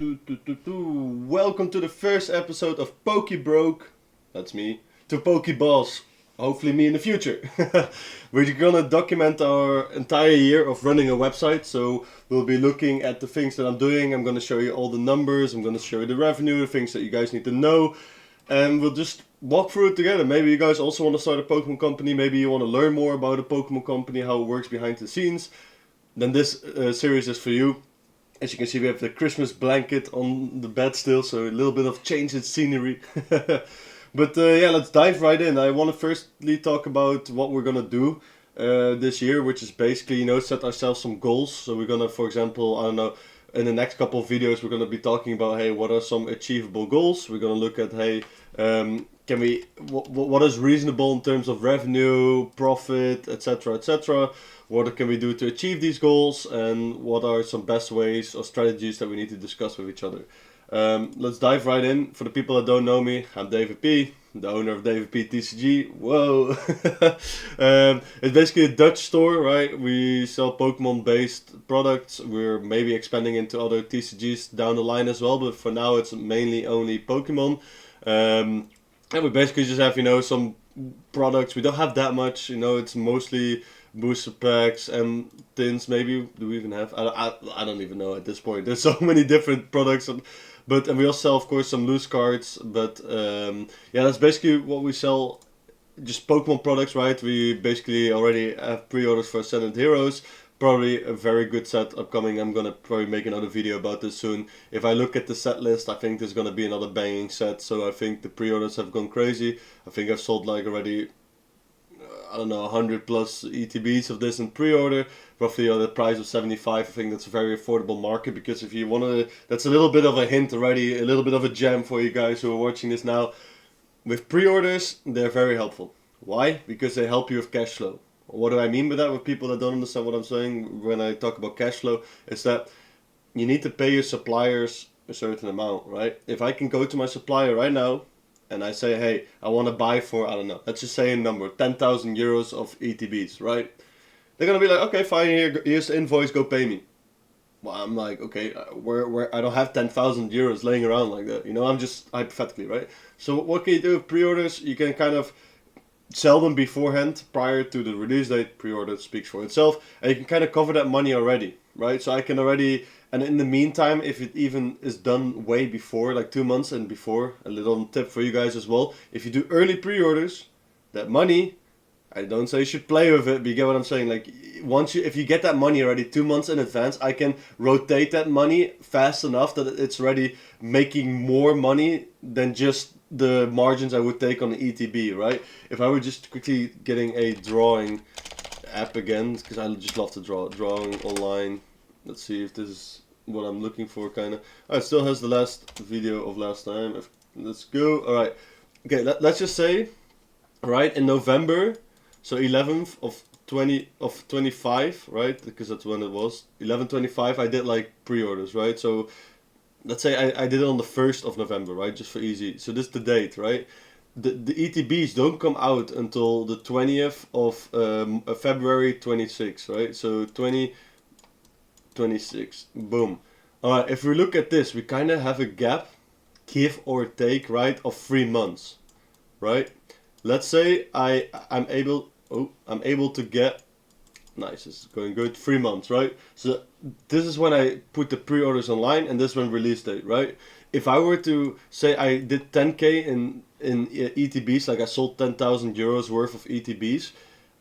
Welcome to the first episode of PokeBroke. That's me. To PokeBoss. Hopefully me in the future. We're gonna document our entire year of running a website. So we'll be looking at the things that I'm doing. I'm gonna show you all the numbers. I'm gonna show you the revenue, the things that you guys need to know. And we'll just walk through it together. Maybe you guys also want to start a Pokemon company. Maybe you want to learn more about a Pokemon company, how it works behind the scenes. Then this series is for you. As you can see, we have the Christmas blanket on the bed still, so a little bit of change in scenery. But yeah, let's dive right in. I want to firstly talk about what we're gonna do this year, which is basically, set ourselves some goals. So we're gonna, for example, I don't know, in the next couple of videos, we're gonna be talking about, hey, what are some achievable goals? We're gonna look at, hey, what is reasonable in terms of revenue, profit, etc., etc. What can we do to achieve these goals, and what are some best ways or strategies that we need to discuss with each other. Let's dive right in. For the people that don't know me, I'm David P, the owner of David P TCG. Whoa! It's basically a Dutch store, right? We sell Pokemon-based products. We're maybe expanding into other TCGs down the line as well, but for now it's mainly only Pokemon. And we basically just have, some products. We don't have that much, it's mostly booster packs and tins. Maybe do we even have? I don't even know at this point. There's so many different products, and we also sell, of course, some loose cards. But yeah, that's basically what we sell. Just Pokemon products, right? We basically already have pre-orders for Ascendant Heroes. Probably a very good set upcoming. I'm gonna probably make another video about this soon. If I look at the set list, I think there's gonna be another banging set. So I think the pre-orders have gone crazy. I think I've sold like already, I don't know, 100 plus ETBs of this in pre-order, roughly at the price of 75. I think that's a very affordable market, because if you want to, that's a little bit of a hint already, a little bit of a gem for you guys who are watching this now. With pre-orders, they're very helpful. Why? Because they help you with cash flow. What do I mean by that? With people that don't understand what I'm saying when I talk about cash flow, it's that you need to pay your suppliers a certain amount, right? If I can go to my supplier right now and I say, hey, I want to buy for, I don't know, let's just say a number, 10,000 euros of ETBs, right? They're going to be like, okay, fine, here's the invoice, go pay me. Well, I'm like, okay, where I don't have 10,000 euros laying around like that, I'm just hypothetically, right? So what can you do with pre-orders? You can kind of sell them beforehand, prior to the release date. Pre-order speaks for itself, and you can kind of cover that money already, right? So I can already, and in the meantime, if it even is done way before, like 2 months and before, a little tip for you guys as well, if you do early pre-orders, that money, I don't say you should play with it, but you get what I'm saying. Like, if you get that money already 2 months in advance, I can rotate that money fast enough that it's already making more money than just the margins I would take on the ETB, right? If I were just quickly getting a drawing app again, because I just love to drawing online. Let's see if this is what I'm looking for, kind of. Oh, it still has the last video of last time. Let's go. All right. Okay, let's just say, right, in November, so 11th of 25, right? Because that's when it was. 11/25, I did like pre-orders, right? So let's say I did it on the 1st of November, right? Just for easy. So this is the date, right? The ETBs don't come out until the 20th of February 26, right? So 2026. Boom. Alright, if we look at this, we kind of have a gap, give or take, right, of 3 months, right? Let's say I'm able to get, nice, this is going good, 3 months, right? So this is when I put the pre-orders online, and this one release date, right? If I were to say I did 10k in ETBs, like I sold 10,000 euros worth of ETBs,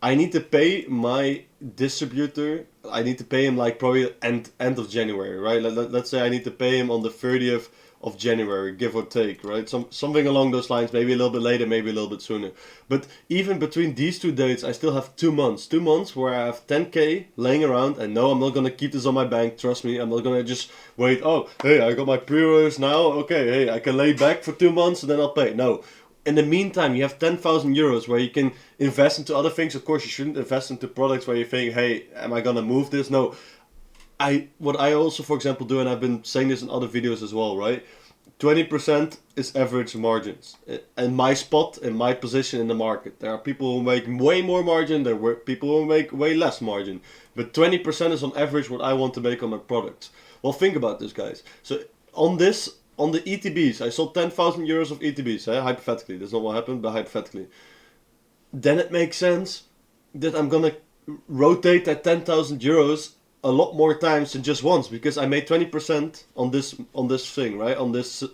I need to pay my distributor, I need to pay him like probably end of January, right? Let's say I need to pay him on the 30th of January, give or take, right? Something along those lines, maybe a little bit later, maybe a little bit sooner. But even between these two dates, I still have 2 months. 2 months where I have 10k laying around, and no, I'm not gonna keep this on my bank, trust me. I'm not gonna just wait, oh, hey, I got my pre-orders now, okay, hey, I can lay back for 2 months and then I'll pay. No. In the meantime, you have 10,000 euros where you can invest into other things. Of course, you shouldn't invest into products where you think, hey, am I gonna move this? No. What I also, for example, do, and I've been saying this in other videos as well, right? 20% is average margins. And my spot, in my position in the market. There are people who make way more margin, there are people who make way less margin. But 20% is on average what I want to make on my products. Well, think about this, guys. So on the ETBs, I sold 10,000 euros of ETBs, hypothetically. That's not what happened, but hypothetically. Then it makes sense that I'm gonna rotate that 10,000 euros a lot more times than just once, because I made 20% on this thing, right? On this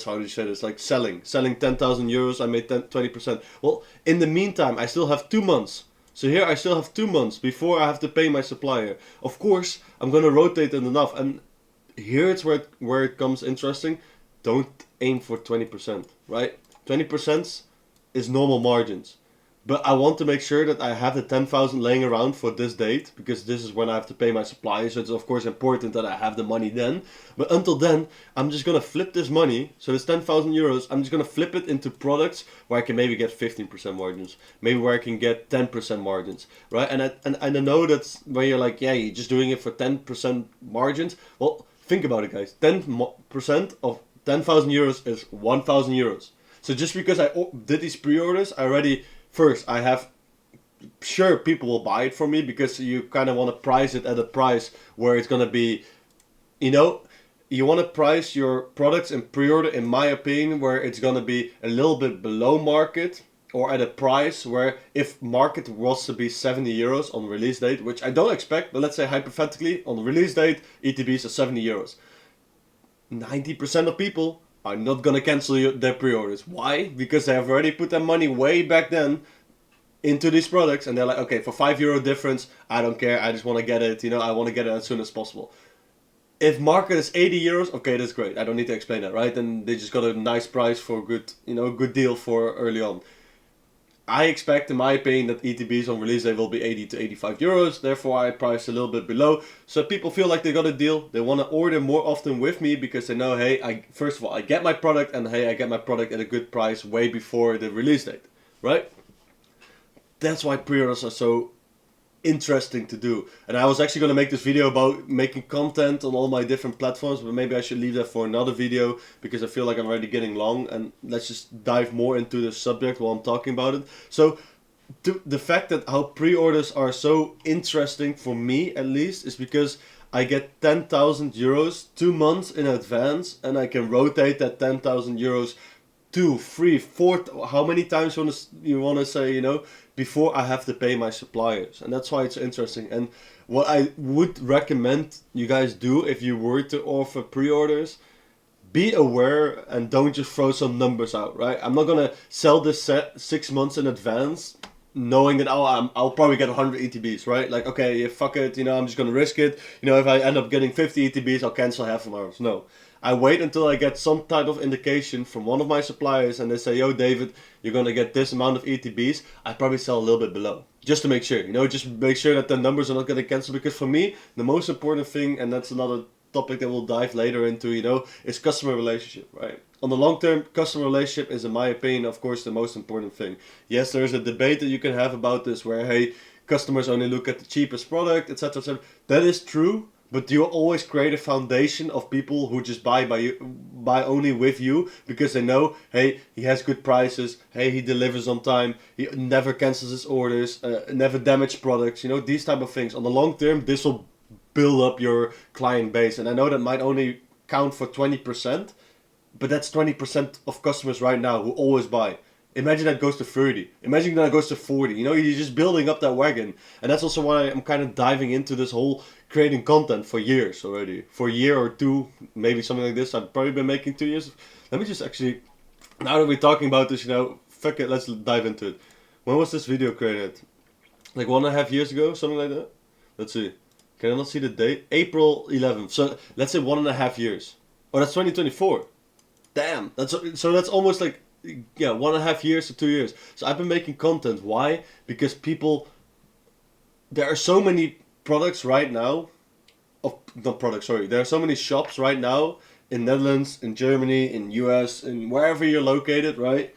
how do you say this? Like selling 10,000 euros, I made 20%. Well, in the meantime, I still have 2 months. So here I still have 2 months before I have to pay my supplier. Of course, I'm gonna rotate it enough, and here it's where it comes interesting. Don't aim for 20%, right? 20% is normal margins. But I want to make sure that I have the 10,000 laying around for this date, because this is when I have to pay my suppliers. So it's of course important that I have the money then. But until then, I'm just gonna flip this money. So this 10,000 euros, I'm just gonna flip it into products where I can maybe get 15% margins, maybe where I can get 10% margins, right? And I know that's when you're like, yeah, you're just doing it for 10% margins. Well, think about it, guys. 10% of 10,000 euros is 1,000 euros. So just because I did these pre-orders, first, I have, sure, people will buy it from me because you kind of want to price it at a price where it's going to be, you want to price your products in pre-order, in my opinion, where it's going to be a little bit below market, or at a price where if market was to be 70 euros on release date, which I don't expect, but let's say hypothetically, on the release date, ETBs are 70 euros. 90% of people are not gonna cancel their pre-orders. Why? Because they have already put their money way back then into these products, and they're like, okay, for €5 difference, I don't care. I just want to get it. I want to get it as soon as possible. If market is 80 euros, okay, that's great. I don't need to explain that, right? And they just got a nice price for a good deal for early on. I expect, in my opinion, that ETBs on release day will be 80 to 85 euros. Therefore, I price a little bit below. So people feel like they got a deal. They want to order more often with me because they know, hey, first of all, I get my product, and hey, I get my product at a good price way before the release date, right? That's why pre-orders are so interesting to do. And I was actually going to make this video about making content on all my different platforms, but maybe I should leave that for another video because I feel like I'm already getting long, and let's just dive more into the subject while I'm talking about it. So the fact that how pre-orders are so interesting for me, at least, is because I get 10,000 euros 2 months in advance, and I can rotate that 10,000 euros 2, 3, 4, how many times you want to say, before I have to pay my suppliers. And that's why it's interesting. And what I would recommend you guys do if you were to offer pre-orders, be aware and don't just throw some numbers out, right? I'm not going to sell this set 6 months in advance knowing that I'll probably get 100 ETBs, right? Like, okay, yeah, fuck it, I'm just going to risk it. If I end up getting 50 ETBs, I'll cancel half of ours. No. I wait until I get some type of indication from one of my suppliers, and they say, yo, David, you're going to get this amount of ETBs. I probably sell a little bit below, just to make sure, just make sure that the numbers are not going to cancel. Because for me, the most important thing, and that's another topic that we'll dive later into, is customer relationship, right? On the long term, customer relationship is, in my opinion, of course, the most important thing. Yes, there's a debate that you can have about this where, hey, customers only look at the cheapest product, etc., etc. That is true. But you always create a foundation of people who just buy only with you because they know, hey, he has good prices, hey, he delivers on time, he never cancels his orders, never damage products, these type of things. On the long term, this will build up your client base. And I know that might only count for 20%, but that's 20% of customers right now who always buy. Imagine that goes to 30. Imagine that goes to 40. You're just building up that wagon. And that's also why I'm kind of diving into this whole creating content for years already. For a year or two, maybe something like this. I've probably been making 2 years. Let me just actually, now that we're talking about this, fuck it, let's dive into it. When was this video created? Like 1.5 years ago, something like that? Let's see. Can I not see the date? April 11th. So let's say 1.5 years. Oh, that's 2024. Damn. That's almost like, 1.5 years to 2 years. So I've been making content. Why? Because there are so many products right now. There are so many shops right now in Netherlands, in Germany, in US, in wherever you're located, right?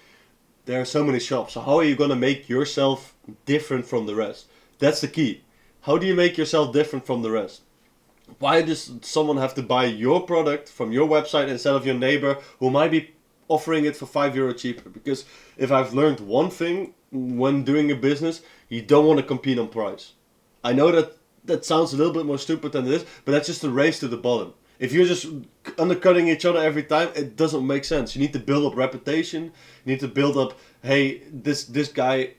There are so many shops. So how are you going to make yourself different from the rest? That's the key. How do you make yourself different from the rest? Why does someone have to buy your product from your website instead of your neighbor who might be offering it for €5 cheaper? Because if I've learned one thing when doing a business, you don't want to compete on price. I know that sounds a little bit more stupid than it is, but that's just a race to the bottom. If you're just undercutting each other every time, it doesn't make sense. You need to build up reputation. You need to build up, hey, this guy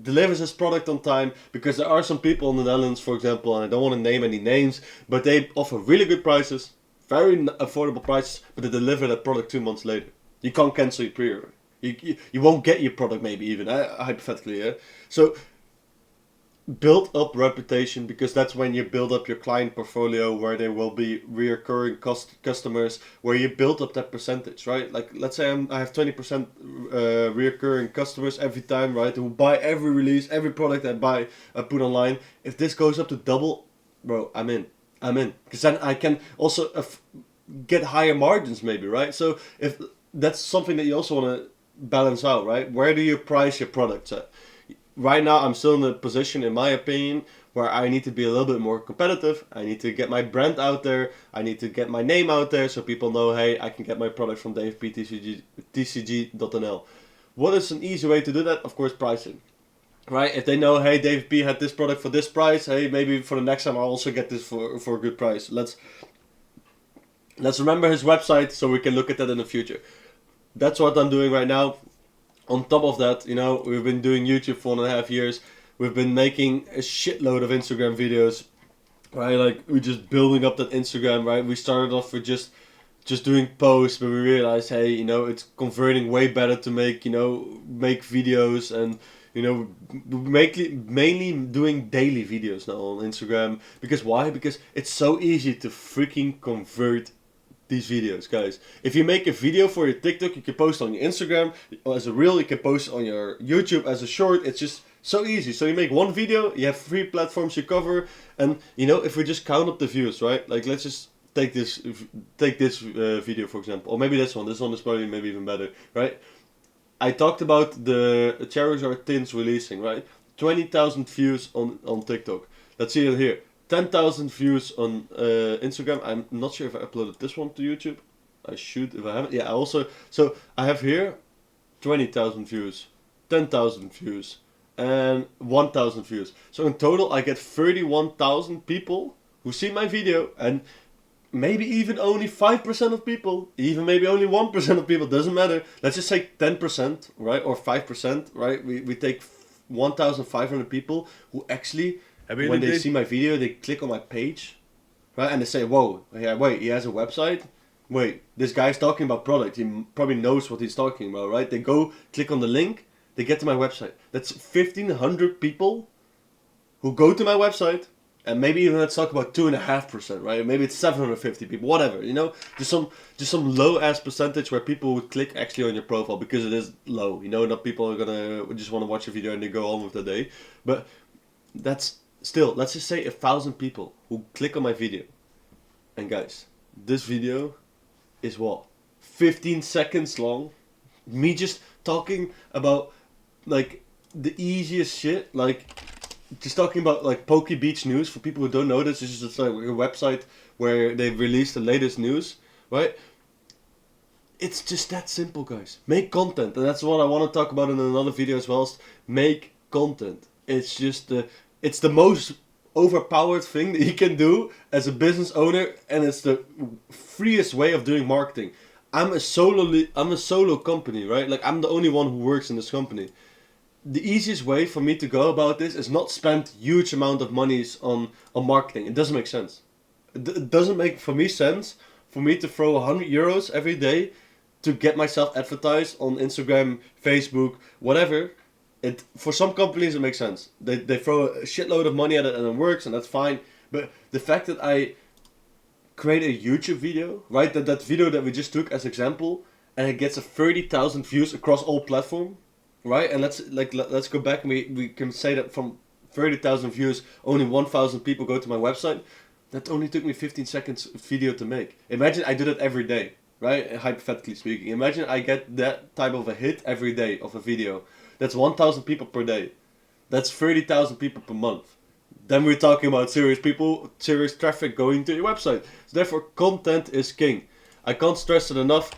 delivers his product on time, because there are some people in the Netherlands, for example, and I don't want to name any names, but they offer really good prices, very affordable prices, but they deliver that product 2 months later. You can't cancel your pre-order. You won't get your product, maybe even, hypothetically, yeah? So build up reputation, because that's when you build up your client portfolio, where there will be reoccurring customers, where you build up that percentage, right? Like, let's say I have 20% reoccurring customers every time, right? Who buy every release, every product I put online. If this goes up to double, bro, I'm in. Because then I can also get higher margins, maybe, right? So if that's something that you also want to balance out, right? Where do you price your products at? Right now, I'm still in a position, in my opinion, where I need to be a little bit more competitive. I need to get my brand out there. I need to get my name out there, so people know, hey, I can get my product from DavePTCG.nl. What is an easy way to do that? Of course, pricing. Right? If they know, hey, Dave P had this product for this price, hey, maybe for the next time I'll also get this for a good price. Let's remember his website, so we can look at that in the future. That's what I'm doing right now. On top of that, you know, we've been doing YouTube for 1.5 years. We've been making a shitload of Instagram videos, right? Like, we're just building up that Instagram, right? We started off with just doing posts, but we realized, hey, you know, it's converting way better to make videos, and, you know, mainly doing daily videos now on Instagram. Because why? Because it's so easy to freaking convert these videos, guys. If you make a video for your TikTok, you can post on your Instagram as a reel, you can post on your YouTube as a short. It's just so easy. So you make one video, you have 3 platforms you cover, and, you know, if we just count up the views, right? Like, let's just take this video, for example, or maybe this one. This one is probably maybe even better, right? I talked about the Charizard tins releasing, right? 20,000 views on TikTok. Let's see it here. 10,000 views on Instagram. I'm not sure if I uploaded this one to YouTube. I should, if I haven't. Yeah, so I have here 20,000 views, 10,000 views, and 1,000 views. So in total, I get 31,000 people who see my video, and maybe even only 5% of people, even maybe only 1% of people, doesn't matter. Let's just say 10%, right? Or 5%, right? We take 1,500 people who actually, when they see my video, they click on my page, right? And they say, whoa, yeah, wait, he has a website? Wait, this guy's talking about product. He probably knows what he's talking about, right? They go, click on the link, they get to my website. That's 1,500 people who go to my website, and maybe even let's talk about 2.5%, right? Maybe it's 750 people, whatever, you know? Just some low-ass percentage where people would click actually on your profile, because it is low, you know? Not people are gonna just want to watch a video and they go on with the day. But that's still, let's just say 1,000 people who click on my video. And guys, this video is what? 15 seconds long? Me just talking about, like, the easiest shit, like, just talking about, like, PokeBeach news. For people who don't know this is just like a website where they release the latest news, right? It's just that simple, guys. Make content, and that's what I want to talk about in another video as well. Make content. It's just it's the most overpowered thing that you can do as a business owner, and it's the freest way of doing marketing. I'm a solo company, right? Like, I'm the only one who works in this company. The easiest way for me to go about this is not spend huge amount of monies on marketing. It doesn't make sense. It doesn't make for me sense for me to throw 100 euros every day to get myself advertised on Instagram, Facebook, whatever. For some companies it makes sense. They throw a shitload of money at it and it works, and that's fine. But the fact that I create a YouTube video, right? That video that we just took as example, and it gets 30,000 views across all platforms. Right, and let's go back, and we can say that from 30,000 views, only 1,000 people go to my website. That only took me 15 seconds video to make. Imagine I do that every day, right? Hypothetically speaking. Imagine I get that type of a hit every day of a video. That's 1,000 people per day. That's 30,000 people per month. Then we're talking about serious people, serious traffic going to your website. So therefore, content is king. I can't stress it enough.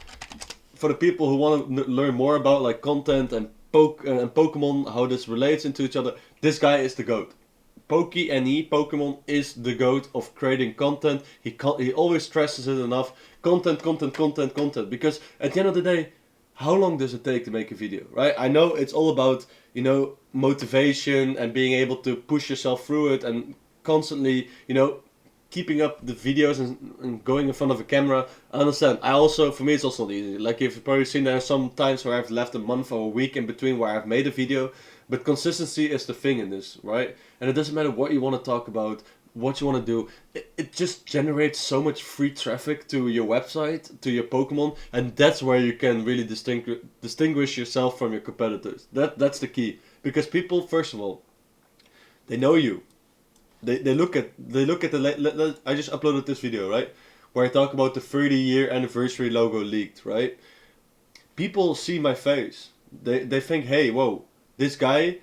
For the people who want to learn more about, like, content and Pokemon, how this relates into each other, this guy is the GOAT. Pokemon is the goat of creating content. He always stresses it enough. Content, content, content, content. Because at the end of the day, how long does it take to make a video, right? I know it's all about, you know, motivation and being able to push yourself through it and constantly, you know, keeping up the videos and going in front of a camera. I understand. For me, it's also not easy. Like you've probably seen, there are some times where I've left a month or a week in between where I've made a video. But consistency is the thing in this, right? And it doesn't matter what you want to talk about, what you want to do. It just generates so much free traffic to your website, to your Pokemon, and that's where you can really distinguish yourself from your competitors. That's the key, because people, first of all, they know you. They look at I just uploaded this video, right, where I talk about the 30-year anniversary logo leaked, right? People see my face. They think, hey, whoa, this guy,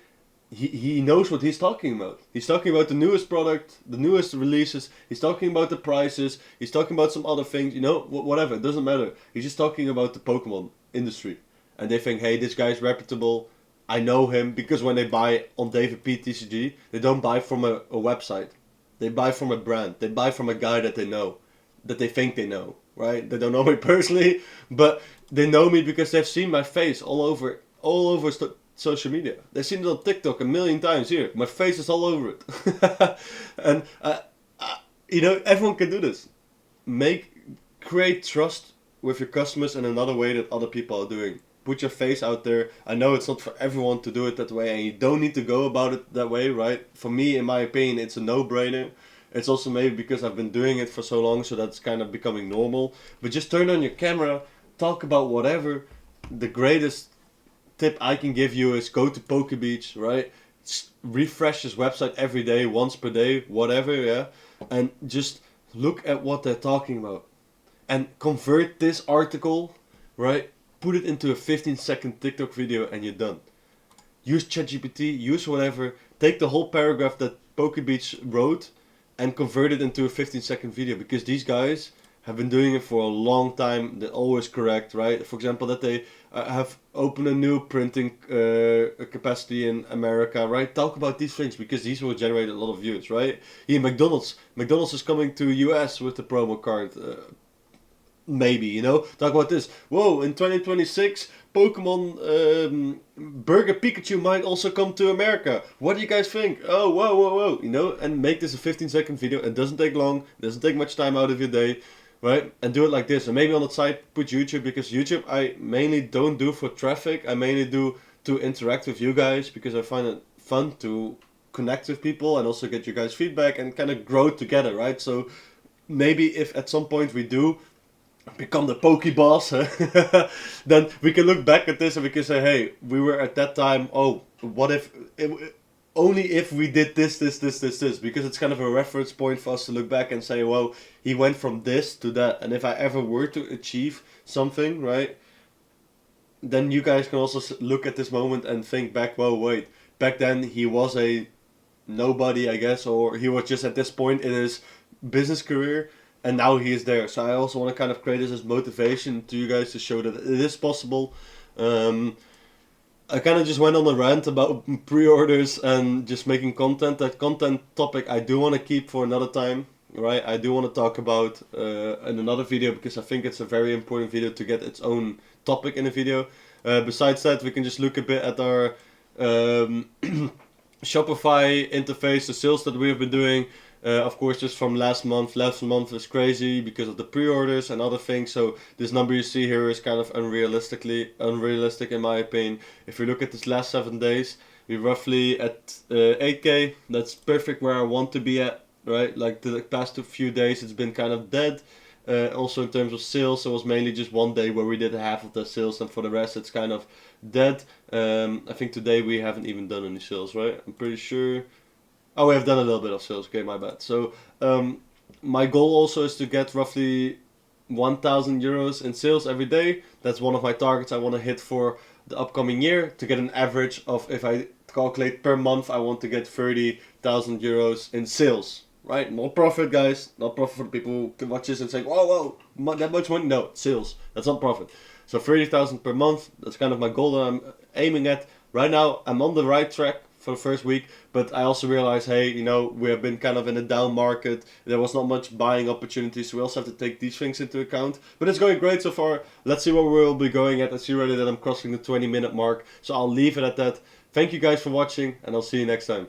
he knows what he's talking about. He's talking about the newest product, the newest releases. He's talking about the prices. He's talking about some other things, you know, whatever. It doesn't matter. He's just talking about the Pokemon industry. And they think, hey, this guy's reputable. I know him, because when they buy on David P TCG, they don't buy from a website. They buy from a brand. They buy from a guy that they know, that they think they know, right? They don't know me personally, but they know me because they've seen my face all over social media. They've seen it on TikTok a million times. Here, my face is all over it. And you know, everyone can do this. Create trust with your customers in another way that other people are doing. Put your face out there. I know it's not for everyone to do it that way, and you don't need to go about it that way, right? For me, in my opinion, it's a no-brainer. It's also maybe because I've been doing it for so long, so that's kind of becoming normal. But just turn on your camera, talk about whatever. The greatest tip I can give you is go to PokeBeach, right? Refresh his website every day, once per day, whatever, yeah? And just look at what they're talking about. And convert this article, right? Put it into a 15-second TikTok video and you're done. Use ChatGPT, use whatever. Take the whole paragraph that PokeBeach wrote and convert it into a 15-second video, because these guys have been doing it for a long time. They're always correct, right? For example, that they have opened a new printing capacity in America, right? Talk about these things, because these will generate a lot of views, right? Here, McDonald's is coming to US with the promo card. Maybe, you know, talk about this. Whoa, in 2026, Pokemon Burger Pikachu might also come to America. What do you guys think? Oh, whoa, you know, and make this a 15-second video. It doesn't take long, it doesn't take much time out of your day, right? And do it like this. And maybe on the side put YouTube, because YouTube I mainly don't do for traffic. I mainly do to interact with you guys, because I find it fun to connect with people and also get you guys feedback and kind of grow together, right? So maybe if at some point we do become the PokeBoss, then we can look back at this and we can say, hey, we were at that time, oh, what if, only if we did this, because it's kind of a reference point for us to look back and say, well, he went from this to that, and if I ever were to achieve something, right, then you guys can also look at this moment and think back, well, wait, back then he was a nobody, I guess, or he was just at this point in his business career, and now he is there. So I also want to kind of create this as motivation to you guys to show that it is possible. I kind of just went on a rant about pre-orders and just making content. That content topic I do want to keep for another time, right? I do want to talk about in another video, because I think it's a very important video to get its own topic in a video. Besides that, we can just look a bit at our Shopify interface, the sales that we have been doing. Of course, just from last month. Last month is crazy because of the pre-orders and other things. So this number you see here is kind of unrealistic in my opinion. If you look at this last 7 days, we're roughly at 8K. That's perfect where I want to be at, right? Like the past few days, it's been kind of dead. Also in terms of sales, it was mainly just one day where we did half of the sales, and for the rest, it's kind of dead. I think today we haven't even done any sales, right? I'm pretty sure. Oh, we have done a little bit of sales. Okay, my bad. So, my goal also is to get roughly 1,000 euros in sales every day. That's one of my targets I want to hit for the upcoming year. To get an average of, if I calculate per month, I want to get 30,000 euros in sales. Right? Not profit, guys. Not profit for the people who can watch this and say, whoa, that much money? No, sales. That's not profit. So 30,000 per month. That's kind of my goal that I'm aiming at. Right now, I'm on the right track. for the first week, but I also realized, hey, you know, we have been kind of in a down market. There was not much buying opportunities, so we also have to take these things into account. But it's going great so far. Let's see where we'll be going at. I see already that I'm crossing the 20-minute mark, so I'll leave it at that. Thank you guys for watching, and I'll see you next time.